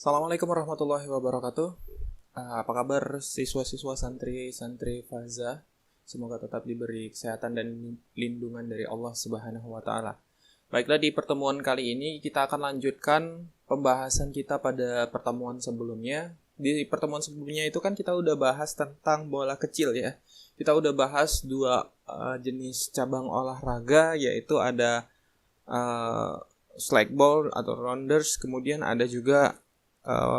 Assalamualaikum warahmatullahi wabarakatuh. Apa kabar siswa-siswa santri-santri Faza? Semoga tetap diberi kesehatan dan lindungan dari Allah Subhanahu wa taala. Baiklah, di pertemuan kali ini kita akan lanjutkan pembahasan kita pada pertemuan sebelumnya. Di pertemuan sebelumnya itu kan kita udah bahas tentang bola kecil ya. Kita udah bahas dua jenis cabang olahraga, yaitu ada uh, slagball atau rounders, kemudian ada juga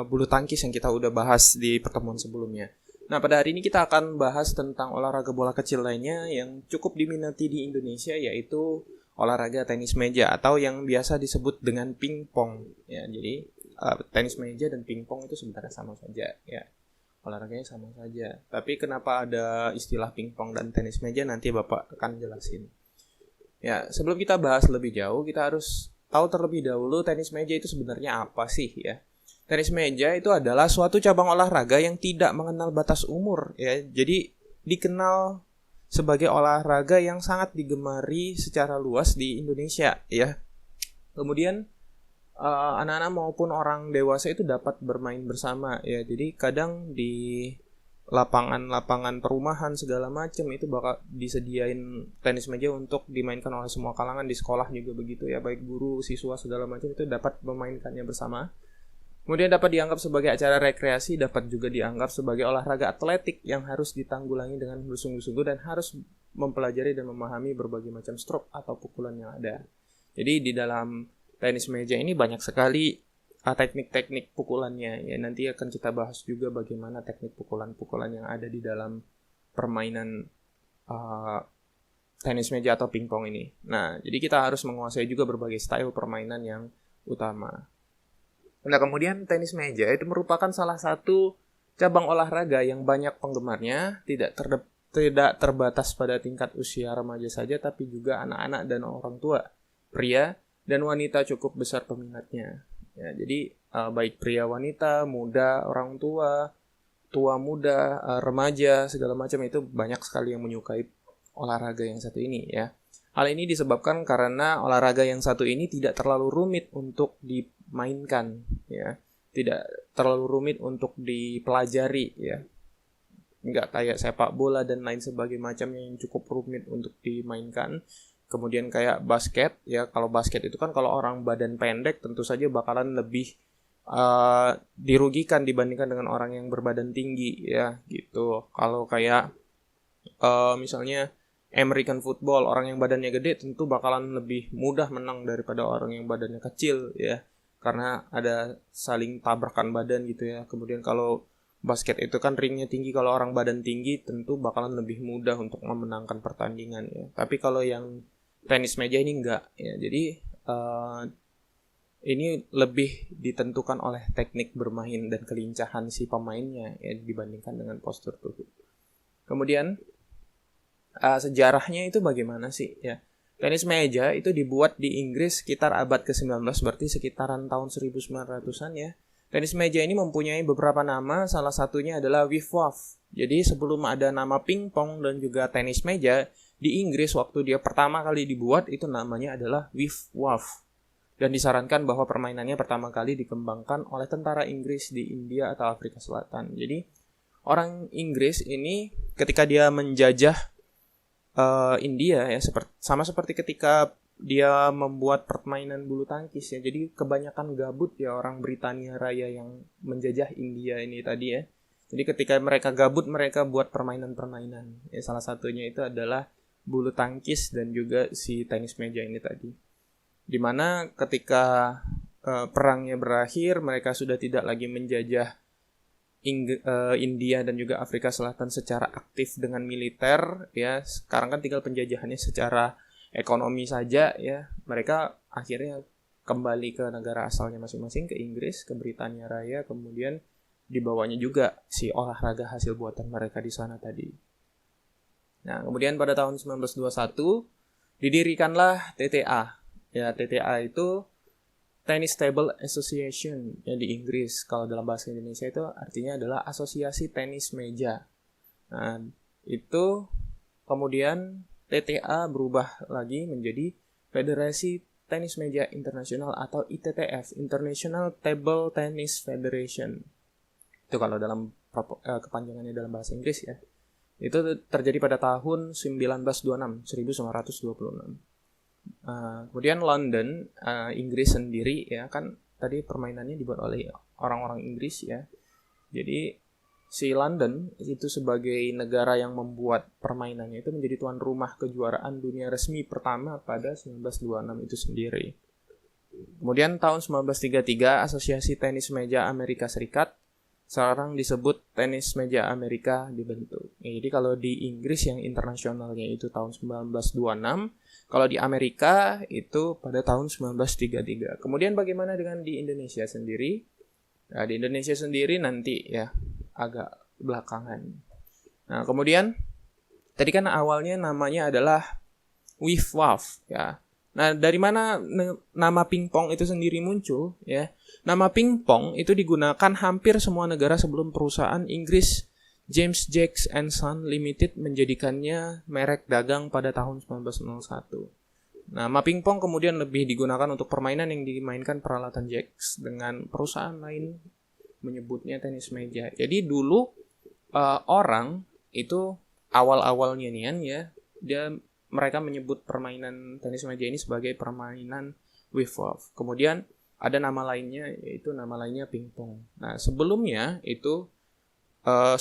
bulu tangkis yang kita udah bahas di pertemuan sebelumnya. Nah, pada hari ini kita akan bahas tentang olahraga bola kecil lainnya yang cukup diminati di Indonesia, yaitu olahraga tenis meja atau yang biasa disebut dengan pingpong. Ya, jadi tenis meja dan pingpong itu sebenarnya sama saja. Ya, olahraganya sama saja. Tapi kenapa ada istilah pingpong dan tenis meja, nanti Bapak akan jelasin. Ya, sebelum kita bahas lebih jauh, kita harus tahu terlebih dahulu tenis meja itu sebenarnya apa sih ya. Tenis meja itu adalah suatu cabang olahraga yang tidak mengenal batas umur ya. Jadi dikenal sebagai olahraga yang sangat digemari secara luas di Indonesia ya. Kemudian anak-anak maupun orang dewasa itu dapat bermain bersama ya. Jadi kadang di lapangan-lapangan perumahan segala macam itu bakal disediain tenis meja untuk dimainkan oleh semua kalangan. Di sekolah juga begitu ya, baik guru, siswa segala macam itu dapat memainkannya bersama. Kemudian dapat dianggap sebagai acara rekreasi, dapat juga dianggap sebagai olahraga atletik yang harus ditanggulangi dengan bersungguh-sungguh dan harus mempelajari dan memahami berbagai macam stroke atau pukulan yang ada. Jadi di dalam tenis meja ini banyak sekali teknik-teknik pukulannya. Ya, nanti akan kita bahas juga bagaimana teknik pukulan-pukulan yang ada di dalam permainan tenis meja atau pingpong ini. Nah, jadi kita harus menguasai juga berbagai style permainan yang utama. Nah, kemudian tenis meja itu merupakan salah satu cabang olahraga yang banyak penggemarnya, tidak terbatas pada tingkat usia remaja saja, tapi juga anak-anak dan orang tua, pria dan wanita cukup besar peminatnya. Ya, jadi baik pria, wanita, muda, orang tua, tua muda, remaja, segala macam itu banyak sekali yang menyukai olahraga yang satu ini ya. Hal ini disebabkan karena olahraga yang satu ini tidak terlalu rumit untuk dimainkan ya, tidak terlalu rumit untuk dipelajari ya, nggak kayak sepak bola dan lain sebagainya macamnya yang cukup rumit untuk dimainkan. Kemudian kayak basket ya, kalau basket itu kan kalau orang badan pendek tentu saja bakalan lebih dirugikan dibandingkan dengan orang yang berbadan tinggi ya gitu. Kalau kayak misalnya American football, orang yang badannya gede tentu bakalan lebih mudah menang daripada orang yang badannya kecil ya, karena ada saling tabrakan badan gitu ya. Kemudian kalau basket itu kan ringnya tinggi, kalau orang badan tinggi tentu bakalan lebih mudah untuk memenangkan pertandingan ya. Tapi kalau yang tenis meja ini enggak ya, jadi ini lebih ditentukan oleh teknik bermain dan kelincahan si pemainnya ya, dibandingkan dengan postur tubuh. Kemudian sejarahnya itu bagaimana sih ya? Tenis meja itu dibuat di Inggris sekitar abad ke-19, berarti sekitaran tahun 1900-an ya. Tenis meja ini mempunyai beberapa nama, salah satunya adalah wif-waf. Jadi sebelum ada nama pingpong dan juga tenis meja, di Inggris waktu dia pertama kali dibuat itu namanya adalah wif-waf. Dan disarankan bahwa permainannya pertama kali dikembangkan oleh tentara Inggris di India atau Afrika Selatan. Jadi orang Inggris ini ketika dia menjajah India ya, sama seperti ketika dia membuat permainan bulu tangkis ya. Jadi kebanyakan gabut ya orang Britania Raya yang menjajah India ini tadi ya. Jadi ketika mereka gabut, mereka buat permainan-permainan. Ya, salah satunya itu adalah bulu tangkis dan juga si tenis meja ini tadi. Dimana ketika perangnya berakhir, mereka sudah tidak lagi menjajah India dan juga Afrika Selatan secara aktif dengan militer ya. Sekarang kan tinggal penjajahannya secara ekonomi saja ya. Mereka akhirnya kembali ke negara asalnya masing-masing, ke Inggris, ke Britania Raya, kemudian dibawanya juga si olahraga hasil buatan mereka di sana tadi. Nah, kemudian pada tahun 1921 didirikanlah TTA. Ya, TTA itu Tennis Table Association yang di Inggris. Kalau dalam bahasa Indonesia itu artinya adalah asosiasi tenis meja. Nah, itu kemudian TTA berubah lagi menjadi Federasi Tenis Meja Internasional atau ITTF, International Table Tennis Federation. Itu kalau dalam kepanjangannya dalam bahasa Inggris ya. Itu terjadi pada tahun 1926. Kemudian London, Inggris sendiri ya, kan tadi permainannya dibuat oleh orang-orang Inggris ya. Jadi si London itu sebagai negara yang membuat permainannya itu menjadi tuan rumah kejuaraan dunia resmi pertama pada 1926 itu sendiri. Kemudian tahun 1933 Asosiasi Tenis Meja Amerika Serikat, sekarang disebut Tenis Meja Amerika, dibentuk. Jadi kalau di Inggris yang internasionalnya itu tahun 1926, kalau di Amerika itu pada tahun 1933. Kemudian bagaimana dengan di Indonesia sendiri? Nah, di Indonesia sendiri nanti ya agak belakangan. Nah, kemudian tadi kan awalnya namanya adalah WIFWAF ya. Nah, dari mana nama pingpong itu sendiri muncul ya? Nama pingpong itu digunakan hampir semua negara sebelum perusahaan Inggris James Jacks and Son Limited menjadikannya merek dagang pada tahun 1901. Nama pingpong kemudian lebih digunakan untuk permainan yang dimainkan peralatan Jacks, dengan perusahaan lain menyebutnya tenis meja. Jadi dulu orang itu awal-awalnya nih ya, mereka menyebut permainan tenis meja ini sebagai permainan WIFWAF. Kemudian ada nama lainnya, yaitu nama lainnya pingpong. Nah, sebelumnya itu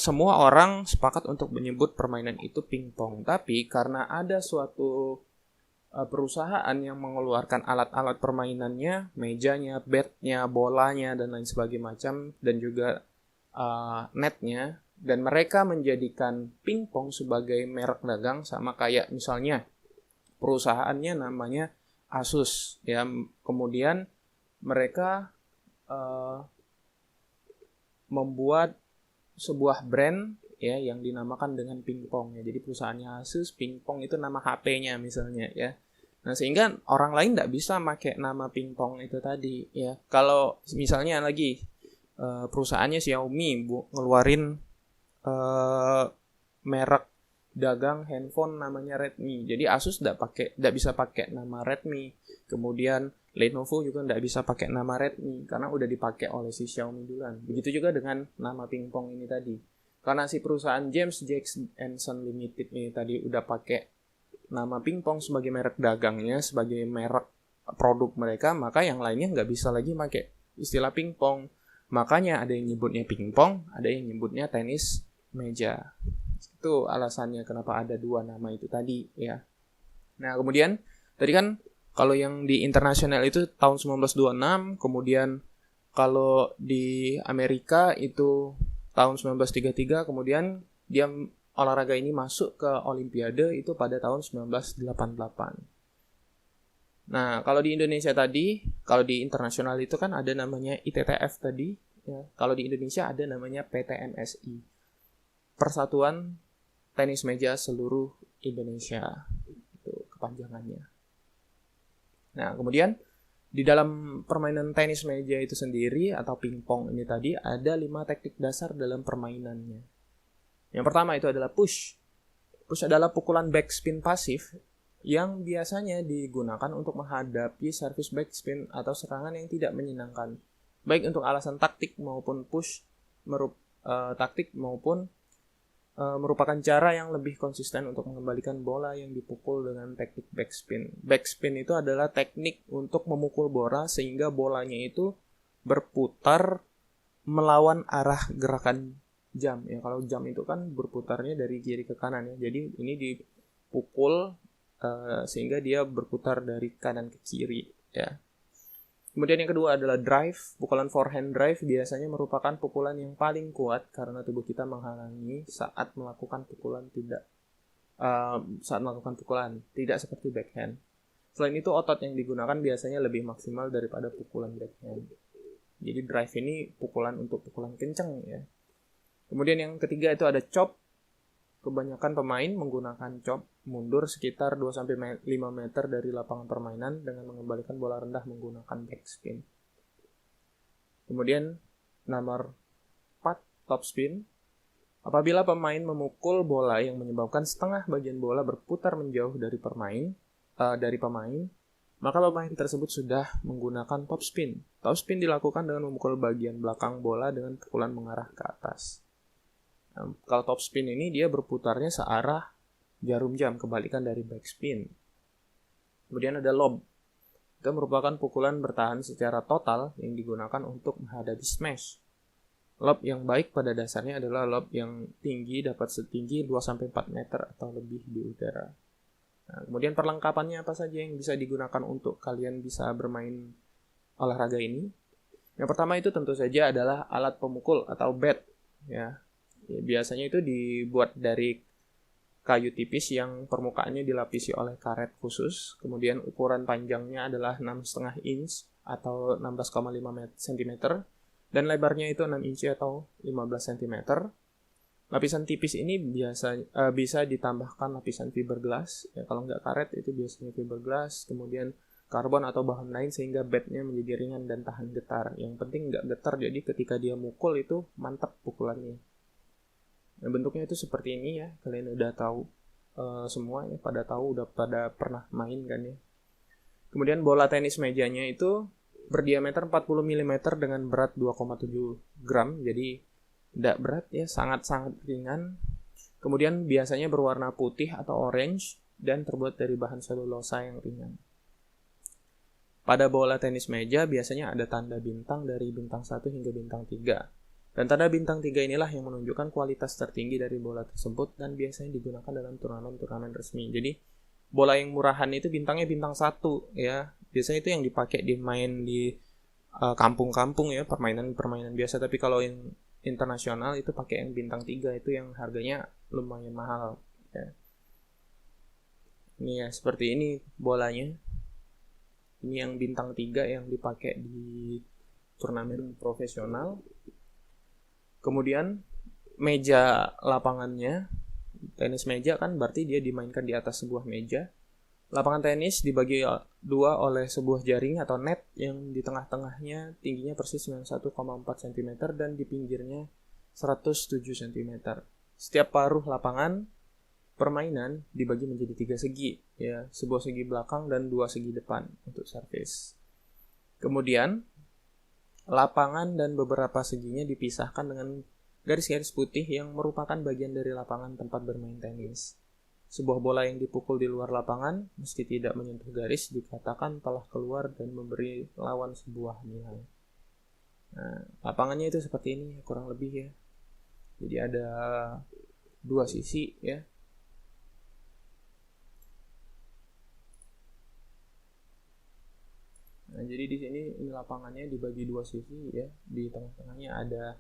semua orang sepakat untuk menyebut permainan itu pingpong. Tapi karena ada suatu perusahaan yang mengeluarkan alat-alat permainannya, mejanya, batnya, bolanya, dan lain sebagainya macam, dan juga netnya, dan mereka menjadikan pingpong sebagai merek dagang, sama kayak misalnya perusahaannya namanya Asus ya, kemudian mereka membuat sebuah brand ya yang dinamakan dengan pingpong ya. Jadi perusahaannya Asus, pingpong itu nama HP-nya misalnya ya. Nah, sehingga orang lain tidak bisa pakai nama pingpong itu tadi ya. Kalau misalnya lagi perusahaannya Xiaomi ngeluarin merek dagang handphone namanya Redmi. Jadi Asus tidak bisa pakai nama Redmi. Kemudian Lenovo juga tidak bisa pakai nama Redmi karena udah dipakai oleh si Xiaomi duluan. Begitu juga dengan nama pingpong ini tadi. Karena si perusahaan James Jacks and Son Limited ini tadi udah pakai nama pingpong sebagai merek dagangnya, sebagai merek produk mereka, maka yang lainnya nggak bisa lagi pakai istilah pingpong. Makanya ada yang nyebutnya pingpong, ada yang nyebutnya tenis meja. Itu alasannya kenapa ada dua nama itu tadi ya. Nah, kemudian tadi kan kalau yang di internasional itu tahun 1926, kemudian kalau di Amerika itu tahun 1933, kemudian dia olahraga ini masuk ke Olimpiade itu pada tahun 1988. Nah, kalau di Indonesia tadi, kalau di internasional itu kan ada namanya ITTF tadi, ya. Kalau di Indonesia ada namanya PTMSI, Persatuan Tenis Meja Seluruh Indonesia, itu kepanjangannya. Nah, kemudian di dalam permainan tenis meja itu sendiri atau pingpong ini tadi ada 5 teknik dasar dalam permainannya. Yang pertama itu adalah push. Push adalah pukulan backspin pasif yang biasanya digunakan untuk menghadapi servis backspin atau serangan yang tidak menyenangkan. Baik untuk alasan taktik maupun push taktik maupun merupakan cara yang lebih konsisten untuk mengembalikan bola yang dipukul dengan teknik backspin. Backspin itu adalah teknik untuk memukul bola sehingga bolanya itu berputar melawan arah gerakan jam. Ya, kalau jam itu kan berputarnya dari kiri ke kanan ya. Jadi ini dipukul sehingga dia berputar dari kanan ke kiri ya. Kemudian yang kedua adalah drive. Pukulan forehand drive biasanya merupakan pukulan yang paling kuat karena tubuh kita menghalangi saat melakukan pukulan tidak seperti backhand. Selain itu otot yang digunakan biasanya lebih maksimal daripada pukulan backhand. Jadi drive ini pukulan untuk pukulan kencang ya. Kemudian yang ketiga itu ada chop. Kebanyakan pemain menggunakan chop mundur sekitar 2-5 meter dari lapangan permainan dengan mengembalikan bola rendah menggunakan backspin. Kemudian nomor 4, topspin. Apabila pemain memukul bola yang menyebabkan setengah bagian bola berputar menjauh dari pemain, maka pemain tersebut sudah menggunakan topspin. Topspin dilakukan dengan memukul bagian belakang bola dengan pukulan mengarah ke atas. Nah, kalau topspin ini dia berputarnya searah jarum jam, kebalikan dari backspin. Kemudian ada lob. Itu merupakan pukulan bertahan secara total yang digunakan untuk menghadapi smash. Lob yang baik pada dasarnya adalah lob yang tinggi, dapat setinggi 2-4 meter atau lebih di udara. Nah, kemudian perlengkapannya apa saja yang bisa digunakan untuk kalian bisa bermain olahraga ini? Yang pertama itu tentu saja adalah alat pemukul atau bat. Ya, biasanya itu dibuat dari kayu tipis yang permukaannya dilapisi oleh karet khusus. Kemudian ukuran panjangnya adalah 6,5 inch atau 16,5 cm. Dan lebarnya itu 6 inci atau 15 cm. Lapisan tipis ini bisa ditambahkan lapisan fiberglass. Ya, kalau nggak karet itu biasanya fiberglass, kemudian karbon atau bahan lain sehingga batnya menjadi ringan dan tahan getar. Yang penting nggak getar, jadi ketika dia mukul itu mantap pukulannya. Nah, bentuknya itu seperti ini ya. Kalian udah tahu semua ya, udah pada pernah main kan ya. Kemudian bola tenis mejanya itu berdiameter 40 mm dengan berat 2,7 gram. Jadi tidak berat ya, sangat-sangat ringan. Kemudian biasanya berwarna putih atau orange dan terbuat dari bahan selulosa yang ringan. Pada bola tenis meja biasanya ada tanda bintang dari bintang 1 hingga bintang 3. Dan tanda bintang 3 inilah yang menunjukkan kualitas tertinggi dari bola tersebut dan biasanya digunakan dalam turnamen-turnamen resmi. Jadi bola yang murahan itu bintangnya bintang 1 ya. Biasanya itu yang dipakai main di kampung-kampung ya, permainan-permainan biasa. Tapi kalau yang internasional itu pakai yang bintang 3, itu yang harganya lumayan mahal ya. Ini ya, seperti ini bolanya. Ini yang bintang 3 yang dipakai di turnamen profesional. Kemudian meja lapangannya, tenis meja kan berarti dia dimainkan di atas sebuah meja. Lapangan tenis dibagi dua oleh sebuah jaring atau net yang di tengah-tengahnya tingginya persis 91,4 cm dan di pinggirnya 107 cm. Setiap paruh lapangan permainan dibagi menjadi 3 segi, ya, sebuah segi belakang dan 2 segi depan untuk servis. Kemudian lapangan dan beberapa seginya dipisahkan dengan garis-garis putih yang merupakan bagian dari lapangan tempat bermain tenis. Sebuah bola yang dipukul di luar lapangan, meski tidak menyentuh garis, dikatakan telah keluar dan memberi lawan sebuah nilai. Nah, lapangannya itu seperti ini, kurang lebih ya. Jadi ada 2 sisi ya. Nah, jadi di sini ini lapangannya dibagi 2 sisi ya. Di tengah-tengahnya ada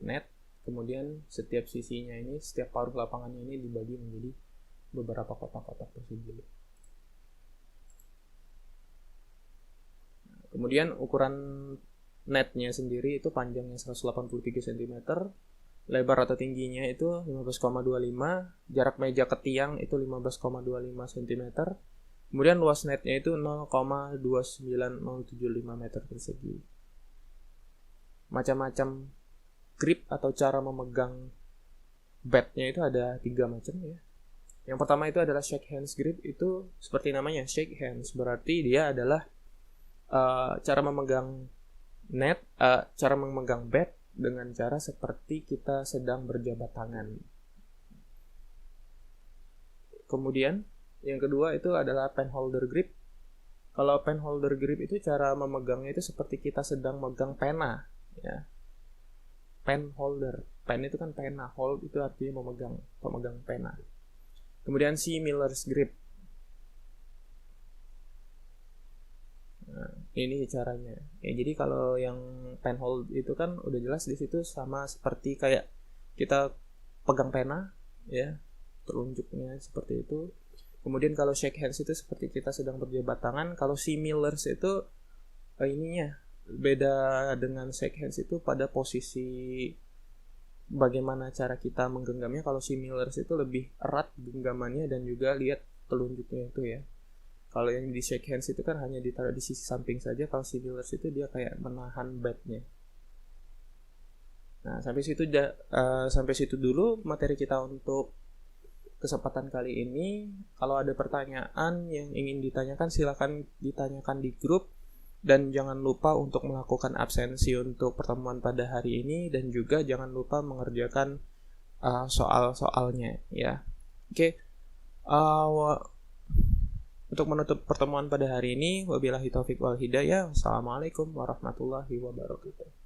net, kemudian setiap sisinya ini, setiap paruh lapangannya ini dibagi menjadi beberapa kotak-kotak persegi. Kemudian ukuran netnya sendiri itu panjangnya 183 cm, lebar atau tingginya itu 15,25, jarak meja ke tiang itu 15,25 cm, kemudian luas netnya itu 0,29075 meter persegi. Macam-macam grip atau cara memegang batnya itu ada 3 macam ya. Yang pertama itu adalah shake hands grip, itu seperti namanya, shake hands, berarti dia adalah cara memegang net, cara memegang bat dengan cara seperti kita sedang berjabat tangan. Kemudian yang kedua itu adalah pen holder grip. Kalau pen holder grip itu cara memegangnya itu seperti kita sedang megang pena, ya. Pen holder, pen itu kan pena, hold itu artinya pemegang pena. Kemudian C Miller's grip. Nah, ini caranya. Ya, jadi kalau yang pen hold itu kan udah jelas di situ sama seperti kayak kita pegang pena, ya, telunjuknya seperti itu. Kemudian kalau shake hands itu seperti kita sedang berjabat tangan. Kalau C Miller's itu ininya beda dengan shake hands itu pada posisi bagaimana cara kita menggenggamnya. Kalau si Millers itu lebih erat genggamannya dan juga lihat telunjuknya itu ya. Kalau yang di shake hands itu kan hanya ditaruh di sisi samping saja. Kalau si Millers itu dia kayak menahan batnya. Nah, sampai situ dulu materi kita untuk kesempatan kali ini. Kalau ada pertanyaan yang ingin ditanyakan, silakan ditanyakan di grup. Dan jangan lupa untuk melakukan absensi untuk pertemuan pada hari ini. Dan juga jangan lupa mengerjakan soal-soalnya ya. Oke. Untuk menutup pertemuan pada hari ini, wabillahi taufik wal hidayah. Wassalamualaikum warahmatullahi wabarakatuh.